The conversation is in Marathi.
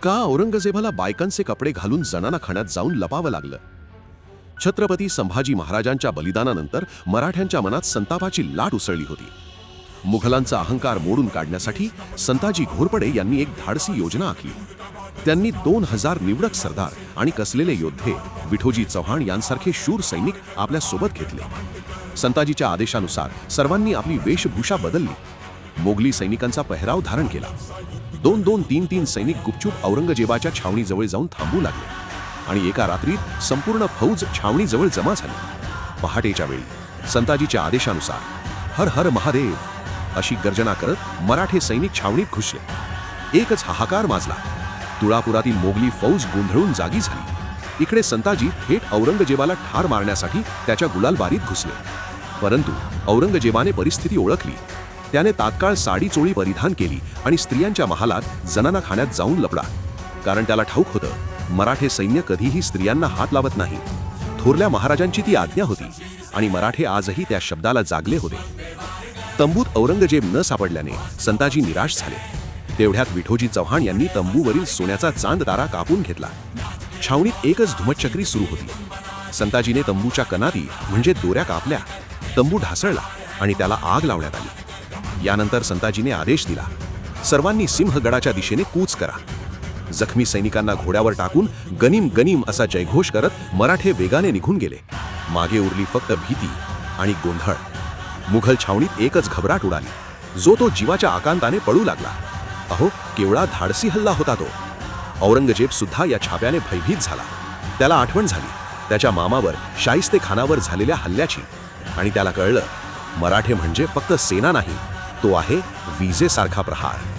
का औरंगजेबाला बायकांचे कपडे घालून जनाना खाण्यात जाऊन लपावं लागलं? छत्रपती संभाजी महाराजांच्या बलिदानानंतर मराठ्यांच्या मनात संतापाची लाट उसळली होती. मुघलांचा अहंकार मोडून काढण्यासाठी संताजी घोरपडे यांनी एक धाडसी योजना आखली. त्यांनी 2000 निवडक सरदार आणि कसलेले योद्धे विठोजी चव्हाण यांसारखे शूर सैनिक आपल्या सोबत घेतले. संताजीच्या आदेशानुसार सर्वांनी आपली वेशभूषा बदलली. मोगली सैनिकांचा पहिराव धारण केला. 2-2, 3-3 सैनिक गुपचूप औरंगजेबाच्या छावणीजवळ जाऊन थांबू लागले आणि एका रात्रीत संपूर्ण फौज छावणीजवळ जमा झाली. पहाटेच्या वेळी संताजीच्या आदेशानुसार हर हर महादेव अशी गर्जना करत मराठे सैनिक छावणीत घुसले. एकच हाहाकार माजला. तुळापुरातील मोगली फौज गोंधळून जागी झाली. इकडे संताजी थेट औरंगजेबाला ठार मारण्यासाठी त्याच्या गुलालबारीत घुसले. परंतु औरंगजेबाने परिस्थिती ओळखली. त्याने तात्काळ साडी चोळी परिधान केली आणि स्त्रियांच्या महालात जनाना खाण्यात जाऊन लपला. कारण त्याला ठाऊक होतं, मराठे सैन्य कधीही स्त्रियांना हात लावत नाही. थोरल्या महाराजांची ती आज्ञा होती आणि मराठे आजही त्या शब्दाला जागले होते. तंबूत औरंगजेब न सापडल्याने संताजी निराश झाले. तेवढ्यात विठोजी चव्हाण यांनी तंबूवरील सोन्याचा चांद तारा कापून घेतला. छावणीत एकच धुमचक्री सुरू होती. संताजीने तंबूच्या कनाती म्हणजे दोऱ्या कापल्या. तंबू ढासळला आणि त्याला आग लावण्यात आली. यानंतर संताजीने आदेश दिला, सर्वांनी सिंहगडाच्या दिशेने कूच करा. जखमी सैनिकांना घोड्यावर टाकून गनीम गनीम असा जयघोष करत मराठे वेगाने निघून गेले. मागे उरली फक्त भीती आणि गोंधळ. मुघल छावणीत एकच घबराट उडाली. जो तो जीवाच्या आकांताने पळू लागला. अहो, केवढा धाडसी हल्ला होता तो. औरंगजेब सुद्धा या छाप्याने भयभीत झाला. त्याला आठवण झाली त्याच्या मामावर शाहिस्ते खानावर झालेल्या हल्ल्याची आणि त्याला कळलं, मराठे म्हणजे फक्त सेना नाही, तो आहे विजेसारखा प्रहार.